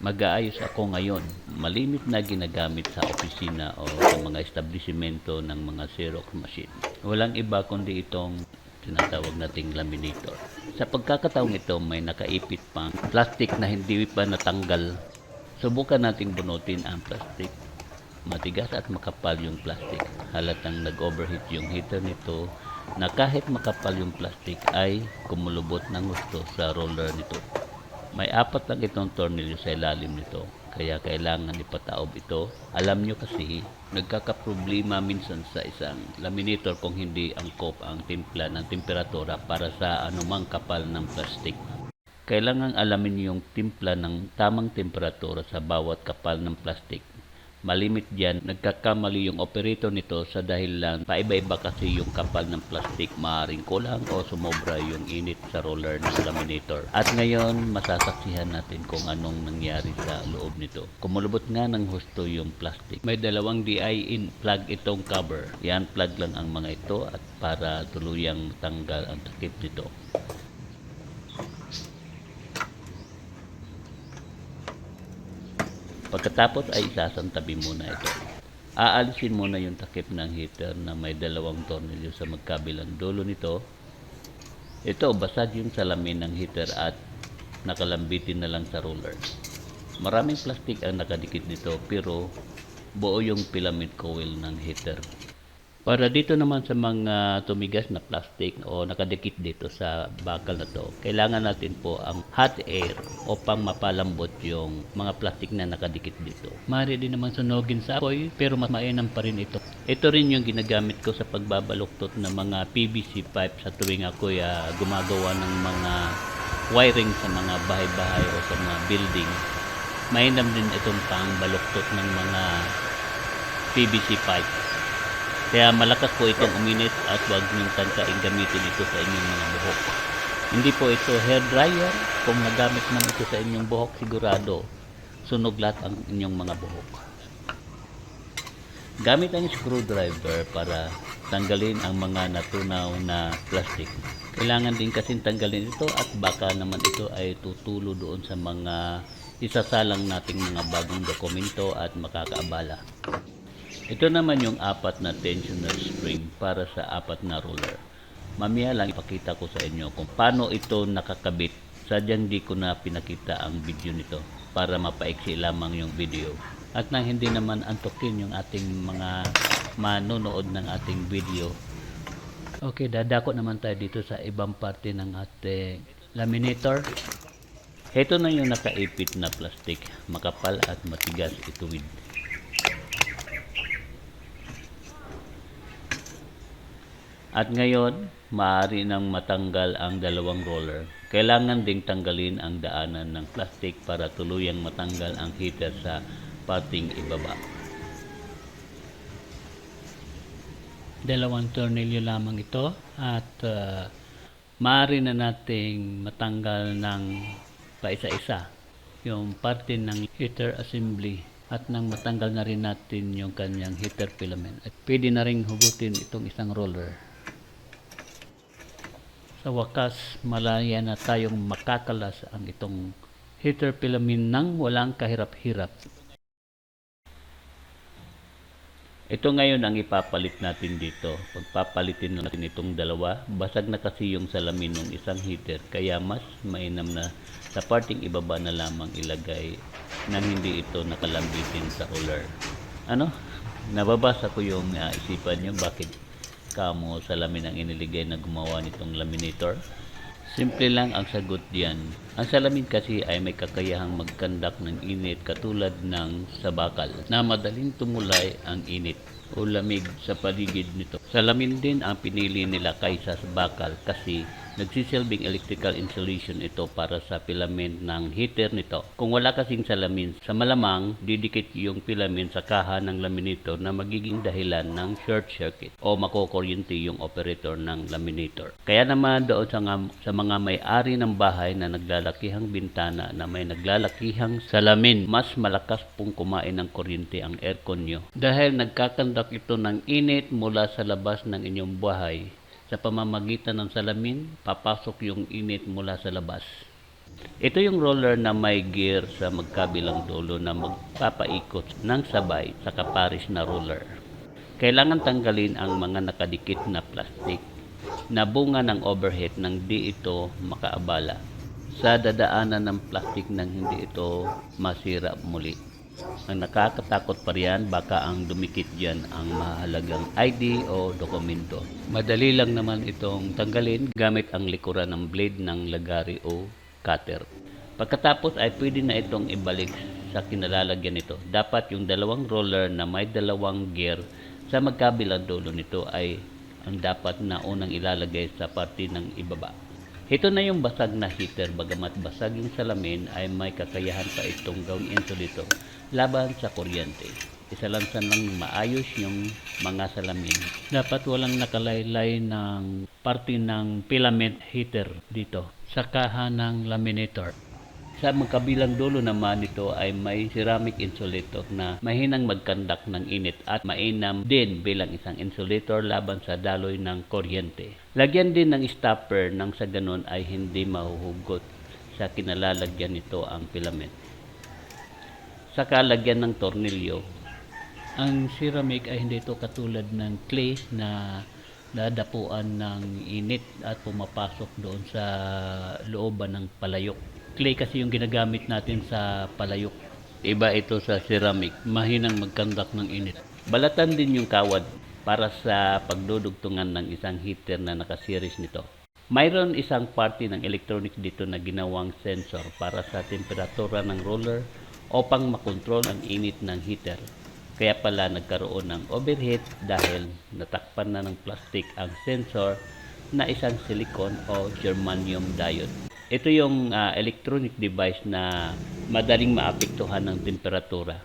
Mag-aayos ako ngayon. Malimit na ginagamit sa opisina o sa mga establishmento ng mga Xerox machine. Walang iba kundi itong tinatawag nating laminator. Sa pagkakataong ito may nakaipit pang plastic na hindi pa natanggal. Subukan nating bunutin ang plastic. Matigas at makapal yung plastic. Halatang nag-overheat yung heater nito na kahit makapal yung plastic ay kumulubot ng gusto sa roller nito. May 4 lang itong tornilyo sa ilalim nito, kaya kailangan ipataob ito. Alam nyo kasi, nagkakaproblema minsan sa isang laminator kung hindi angkop ang timpla ng temperatura para sa anumang kapal ng plastic. Kailangan alamin yung timpla ng tamang temperatura sa bawat kapal ng plastic. Malimit diyan, nagkakamali yung operator nito sa dahilan paiba-iba kasi yung kapal ng plastic, maaaring kulang o sumobra yung init sa roller ng laminator. At ngayon, masasaksihan natin kung anong nangyari sa loob nito. Kumulubot nga ng husto yung plastic. May dalawang DI-in plug itong cover. Yan, plug lang ang mga ito at para tuluyang tanggal ang takip nito. Pagkatapos ay isasantabi muna ito. Aalisin muna yung takip ng heater na may 2 tornilyo sa magkabilang dulo nito. Ito, basag yung salamin ng heater at nakalambitin na lang sa roller. Maraming plastic ang nakadikit nito pero buo yung filament coil ng heater. Para dito naman sa mga tumigas na plastic o nakadikit dito sa bakal na to, kailangan natin po ang hot air upang mapalambot yung mga plastic na nakadikit dito. Maaari din naman sunugin sa apoy pero mas mainam pa rin ito. Ito rin yung ginagamit ko sa pagbabaluktot ng mga PVC pipe sa tuwing ako'y gumagawa ng mga wiring sa mga bahay-bahay o sa mga building. Mainam din itong pangbaluktot ng mga PVC pipe. Kaya malakas po itong uminit at huwag niyong tangkain gamitin ito sa inyong mga buhok. Hindi po ito hair dryer. Kung nagamit man ito sa inyong buhok, sigurado sunog lahat ang inyong mga buhok. Gamit ang screwdriver para tanggalin ang mga natunaw na plastic. Kailangan din kasing tanggalin ito at baka naman ito ay tutulo doon sa mga isasalang nating mga bagong dokumento at makakaabala. Ito naman yung 4 na tensioner spring para sa 4 na roller. Mamaya lang ipakita ko sa inyo kung paano ito nakakabit. Sadyang di ko na pinakita ang video nito para mapaiksi lamang yung video. At nang hindi naman antukin yung ating mga manonood ng ating video. Okay, dadako naman tayo dito sa ibang parte ng ating laminator. Ito na yung nakaipit na plastic, makapal at matigas ituwid. At ngayon, maaari nang matanggal ang 2 roller. Kailangan ding tanggalin ang daanan ng plastic para tuluyang matanggal ang heater sa pating ibaba. 2 tornilyo lamang ito at maaari na nating matanggal ng paisa-isa yung parte ng heater assembly at nang matanggal na rin natin yung kanyang heater filament. At pwede na rin hugutin itong isang roller. Sa wakas, malaya na tayong makakalas ang itong heater filament nang walang kahirap-hirap. Ito ngayon ang ipapalit natin dito. Pagpapalitin natin itong 2, basag na kasi yung salamin ng isang heater, kaya mas mainam na sa parting ibaba na lamang ilagay nang hindi ito nakalambitin sa roller. Ano? Nababasa ko yung isipan nyo, bakit kamo salamin ang iniligay na gumawa nitong laminator? Simple lang ang sagot diyan. Ang salamin kasi ay may kakayahang mag-conduct ng init katulad ng sa bakal na madaling tumulay ang init o lamig sa paligid nito. Salamin din ang pinili nila kaysa sa bakal kasi nagsisilbing electrical insulation ito para sa filament ng heater nito. Kung wala kasing salamin, sa malamang didikit yung filament sa kaha ng laminator na magiging dahilan ng short circuit o makokuryente yung operator ng laminator. Kaya naman doon sa mga may-ari ng bahay na naglalakihang bintana na may naglalakihang salamin, mas malakas pong kumain ng kuryente ang aircon nyo dahil nagkakandak ito ng init mula sa labas ng inyong bahay. Sa pamamagitan ng salamin, papasok yung init mula sa labas. Ito yung roller na may gear sa magkabilang dulo na magpapaikot ng sabay sa kaparis na roller. Kailangan tanggalin ang mga nakadikit na plastik na bunga ng overhead nang di ito makaabala sa dadaanan ng plastik nang hindi ito masira muli. Ang nakakatakot pa riyan, baka ang dumikit dyan ang mahalagang ID o dokumento. Madali lang naman itong tanggalin gamit ang likuran ng blade ng lagari o cutter. Pagkatapos ay pwede na itong ibalik sa kinalalagyan nito. Dapat yung dalawang roller na may dalawang gear sa magkabilang dulo nito ay ang dapat na unang ilalagay sa parte ng ibaba. Ito na yung basag na heater. Bagamat basag yung salamin ay may kakayahan pa itong gawing insulator laban sa kuryente. Isalansan lang maayos yung mga salamin. Dapat walang nakalaylay ng parte ng filament heater dito sa kaha ng laminator. Sa magkabilang dulo naman nito ay may ceramic insulator na mahinang magkandak ng init at mainam din bilang isang insulator laban sa daloy ng kuryente. Lagyan din ng stopper nang sa ganun ay hindi mahuhugot sa kinalalagyan nito ang filament. Saka lagyan ng tornilyo. Ang ceramic ay hindi ito katulad ng clay na dadapuan ng init at pumapasok doon sa looban ng palayok. Clay kasi yung ginagamit natin sa palayok. Iba ito sa ceramic, mahinang magkandak ng init. Balatan din yung kawad para sa pagdudugtungan ng isang heater na nakaseries nito. Mayroon isang parte ng electronics dito na ginawang sensor para sa temperatura ng roller upang makontrol ang init ng heater. Kaya pala nagkaroon ng overheat dahil natakpan na ng plastic ang sensor na isang silicone o germanium diode. Ito yung electronic device na madaling maapektuhan ng temperatura.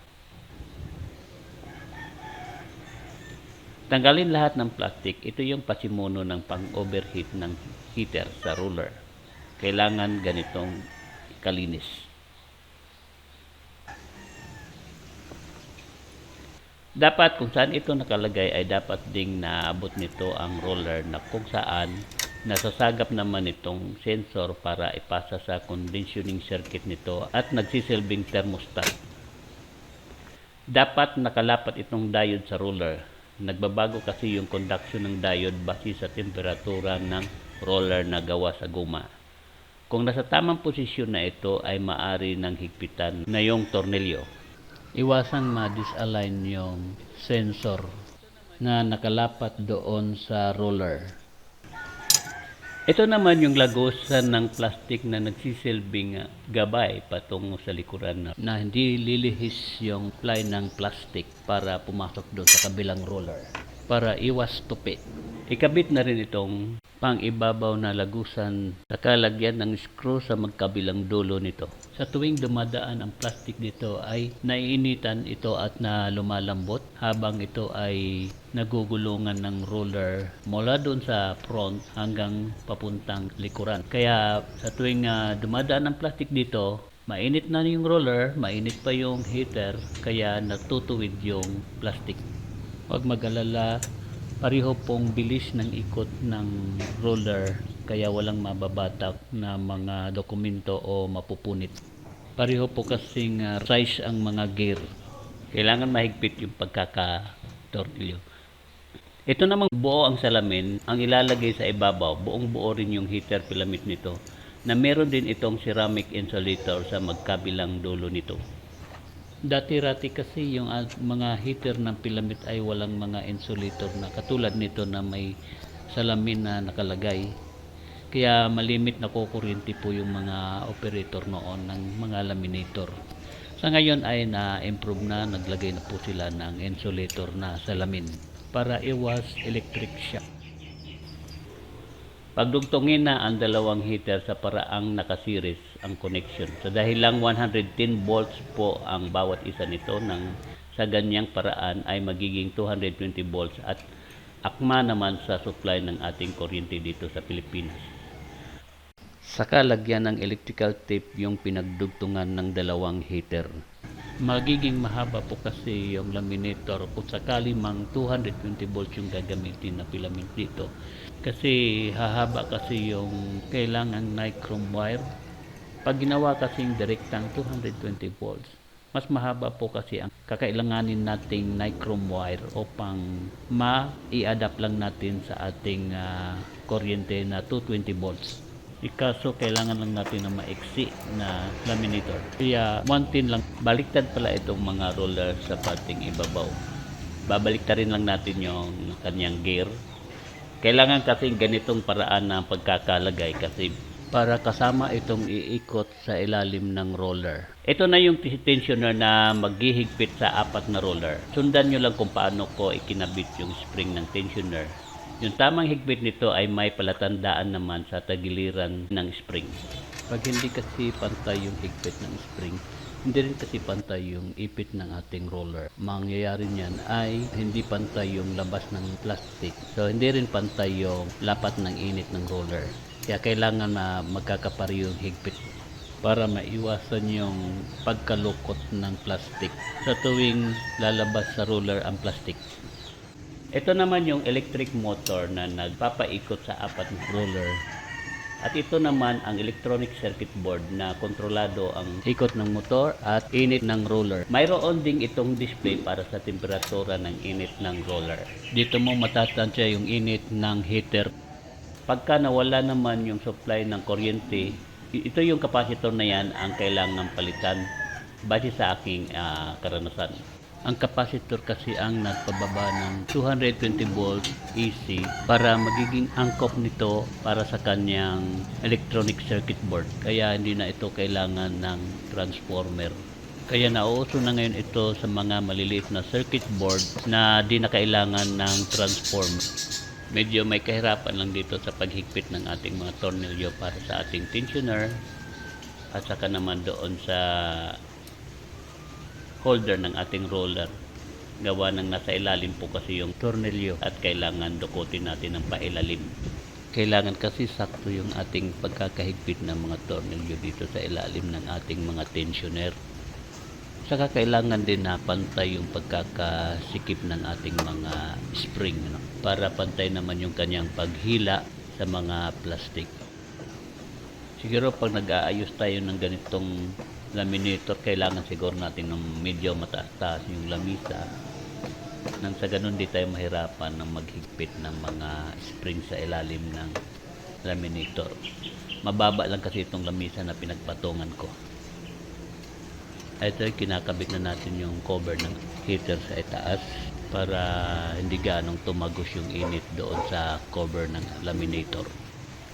Tanggalin lahat ng plastic. Ito yung pasimuno ng pang-overheat ng heater sa roller. Kailangan ganitong kalinis. Dapat kung saan ito nakalagay ay dapat ding naabot nito ang roller na kung saan nasasagap naman itong sensor para ipasa sa conditioning circuit nito at nagsisilbing thermostat. Dapat nakalapat itong diode sa roller. Nagbabago kasi yung conduction ng diode base sa temperatura ng roller na gawa sa guma. Kung nasa tamang posisyon na ito ay maari ng higpitan na yung tornilyo. Iwasang ma-disalign yung sensor na nakalapat doon sa roller. Ito naman yung lagusan ng plastic na nagsisilbing gabay patungo sa likuran na hindi lilihis yung ply ng plastic para pumasok doon sa kabilang roller para iwas tupi. Ikabit na rin itong pang-ibabaw na lagusan sa kalagyan ng screw sa magkabilang dulo nito. Sa tuwing dumadaan ang plastic dito ay naiinitan ito at na lumalambot habang ito ay nagugulungan ng roller mula doon sa front hanggang papuntang likuran. Kaya sa tuwing dumadaan ang plastic dito, mainit na yung roller, mainit pa yung heater, kaya natutuwid yung plastic. Huwag mag-alala, pareho pong bilis ng ikot ng roller kaya walang mababatak na mga dokumento o mapupunit. Pareho po kasing size ang mga gear. Kailangan mahigpit yung pagkakatornilyo. Ito namang buo ang salamin, ang ilalagay sa ibabaw, buong buo rin yung heater filament nito na meron din itong ceramic insulator sa magkabilang dulo nito. Dati-rati kasi yung mga heater ng filament ay walang mga insulator na katulad nito na may salamin na nakalagay. Kaya malimit na kukuryente po yung mga operator noon ng mga laminator. Sa ngayon ay na-improve na, naglagay na po sila ng insulator na salamin para iwas electric shock. Pagdugtungin na ang dalawang heater sa paraang nakasiris ang connection. So dahil lang 110 volts po ang bawat isa nito sa ganyang paraan ay magiging 220 volts at akma naman sa supply ng ating kuryente dito sa Pilipinas. Saka lagyan ng electrical tape yung pinagdugtungan ng dalawang heater. Magiging mahaba po kasi yung laminator kung sakali mang 220 volts yung gagamitin na filament dito. Kasi hahaba kasi yung kailangang nichrome wire Pag ginawa kasing direktang 220 volts, mas mahaba po kasi ang kakailanganin nating nichrome wire upang ma-i-adapt lang natin sa ating kuryente na 220 volts. Ikaso kailangan lang natin ng maiksi na laminator. Kaya 110 lang. Baliktad pala itong mga roller sa pating ibabaw. Babaliktarin lang natin yung kanyang gear. Kailangan kasi ganitong paraan ng pagkakalagay kasi para kasama itong iikot sa ilalim ng roller. Ito na yung tensioner na maghihigpit sa 4 na roller. Sundan nyo lang kung paano ko ikinabit yung spring ng tensioner. Yung tamang higpit nito ay may palatandaan naman sa tagiliran ng spring. Pag hindi kasi pantay yung higpit ng spring, hindi rin kasi pantay yung ipit ng ating roller. Mangyayari niyan ay hindi pantay yung labas ng plastic. So hindi rin pantay yung lapat ng init ng roller. Kaya kailangan na magkakapari yung higpit para maiwasan yung pagkalukot ng plastic sa tuwing lalabas sa roller ang plastic. Ito naman yung electric motor na nagpapaikot sa 4 na roller. At ito naman ang electronic circuit board na kontrolado ang ikot ng motor at init ng roller. Mayroon ding itong display para sa temperatura ng init ng roller. Dito mo matatansya yung init ng heater. Pagka nawala naman yung supply ng kuryente, ito yung capacitor na yan ang kailangan palitan base sa aking karanasan. Ang capacitor kasi ang nagpababa ng 220 volt AC para magiging angkop nito para sa kanyang electronic circuit board. Kaya hindi na ito kailangan ng transformer. Kaya nauuso na ngayon ito sa mga maliliit na circuit board na di na kailangan ng transformer. Medyo may kahirapan lang dito sa paghigpit ng ating mga tornilyo para sa ating tensioner at saka naman doon sa holder ng ating roller. Gawa ng nasa ilalim po kasi yung tornilyo at kailangan dukutin natin ng pailalim. Kailangan kasi sakto yung ating pagkakahigpit ng mga tornilyo dito sa ilalim ng ating mga tensioner. Saka kailangan din na pantay yung pagkakasikip ng ating mga spring, no? Para pantay naman yung kanyang paghila sa mga plastic. Siguro pag nag-aayos tayo ng ganitong laminator, kailangan siguro natin ng medyo mataas-taas yung lamisa nang sa ganun di tayo mahirapan ng maghigpit ng mga spring sa ilalim ng laminator. Mababa lang kasi itong lamisa na pinagpatungan ko. Ito ay kinakabit na natin yung cover ng heater sa itaas para hindi ganong tumagos yung init doon sa cover ng laminator.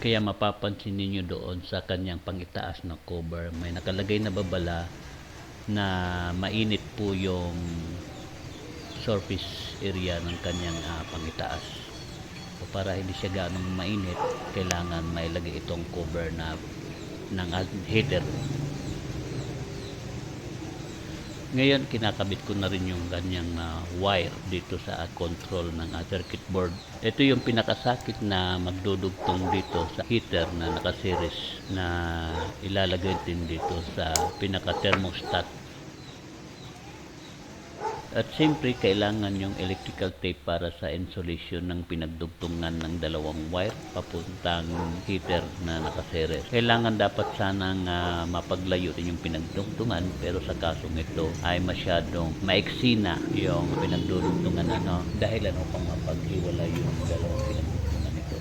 Kaya mapapansin niyo doon sa kanyang pangitaas na cover, may nakalagay na babala na mainit po yung surface area ng kanyang pangitaas. So para hindi siya ganong mainit, kailangan mailagay itong cover na ng heater. Ngayon, kinakabit ko na rin yung ganyang wire dito sa control ng circuit board. Ito yung pinakasakit na magdudugtong dito sa heater na nakaseries na ilalagay din dito sa pinaka-thermostat. At siyempre, kailangan yung electrical tape para sa insulation ng pinagdugtungan ng dalawang wire papuntang heater na nakaseries. Kailangan dapat sanang mapaglayo din yung pinagdugtungan, pero sa kasong ito ay masyadong maiksi na yung pinagdudugtungan dahil upang mapaghiwalay yung dalawang pinagdugtungan nito.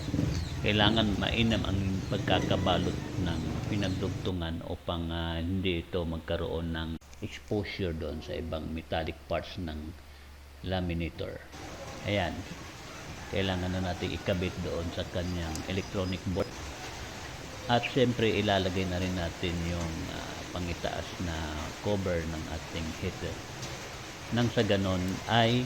Kailangan mainam ang pagkakabalot ng pinagdugtungan upang hindi ito magkaroon ng exposure doon sa ibang metallic parts ng laminator. Ayan, kailangan na natin ikabit doon sa kanyang electronic board. At siyempre ilalagay na rin natin yung pangitaas na cover ng ating heater. Nang sa ganon ay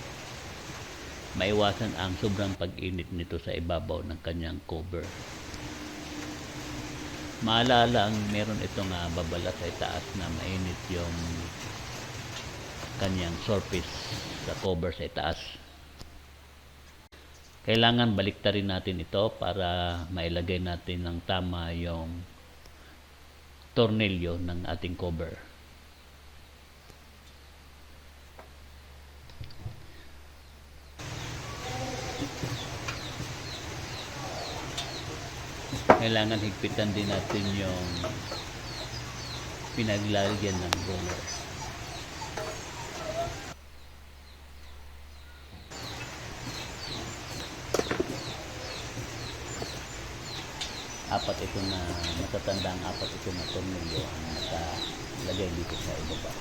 maiwasan ang sobrang pag-init nito sa ibabaw ng kanyang cover. Maalala ang meron itong babala sa itaas na mainit yung kanyang surface sa cover sa itaas. Kailangan baliktarin natin ito para mailagay natin ng tama yung tornilyo ng ating cover. Kailangan higpitan din natin yung pinaglalagyan ng roller. Apat ito na matatandang apat ito na tornilyo ang nakalagay dito sa ibaba.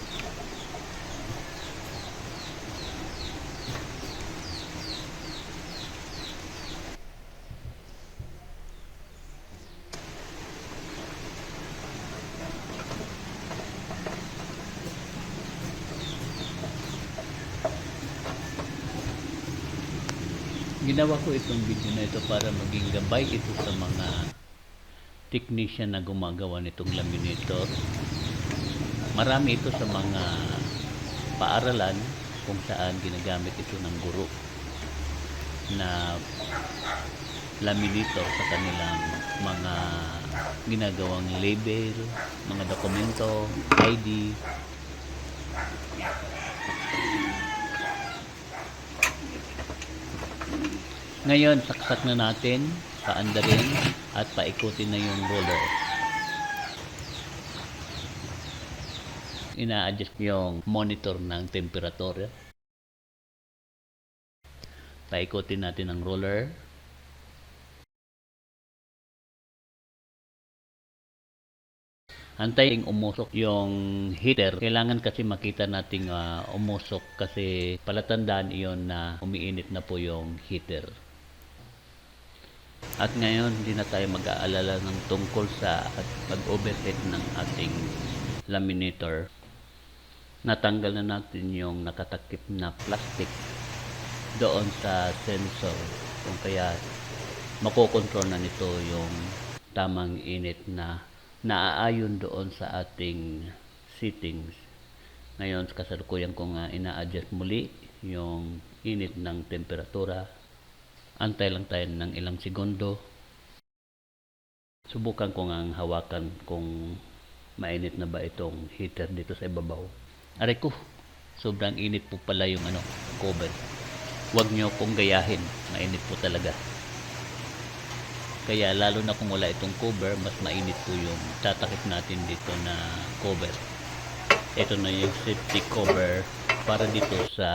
Ginawa ko itong video na ito para maging gabay ito sa mga technician na gumagawa nitong laminator. Marami ito sa mga paaralan kung saan ginagamit ito ng guro na laminator sa kanilang mga ginagawang label, mga dokumento, ID. Ngayon, saksak na natin, paandarin at paikutin na yung roller. Ina-adjust yung monitor ng temperatura. Paikutin natin ang roller. Antayin umusok yung heater. Kailangan kasi makita nating umusok kasi palatandaan iyon na umiinit na po yung heater. At ngayon, hindi na tayo mag-aalala ng tungkol sa pag-overheat ng ating laminator. Natanggal na natin yung nakatakip na plastic doon sa sensor. Kung kaya makokontrol na nito yung tamang init na naaayon doon sa ating settings. Ngayon, kasalukuyan ko nga ina-adjust muli yung init ng temperatura. Antay lang tayo ng ilang segundo. Subukan ko nga hawakan kung mainit na ba itong heater dito sa ibabaw. Aray ko, sobrang init po pala yung cover. Huwag nyo kong gayahin, mainit po talaga. Kaya lalo na kung wala itong cover, mas mainit po yung tatakip natin dito na cover. Ito na yung safety cover para dito sa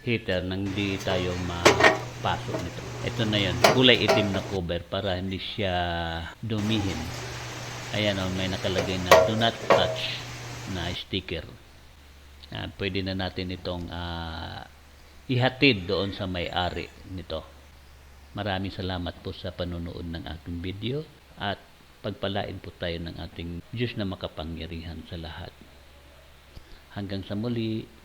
heater nang di tayo mapasok nito. Ito na yun, kulay itim na cover para hindi siya dumihin. Ayan may nakalagay na do not touch na sticker. Pwede na natin itong ihatid doon sa may-ari nito. Maraming salamat po sa panonood ng ating video at pagpalain po tayo ng ating Diyos na makapangyarihan sa lahat. Hanggang sa muli.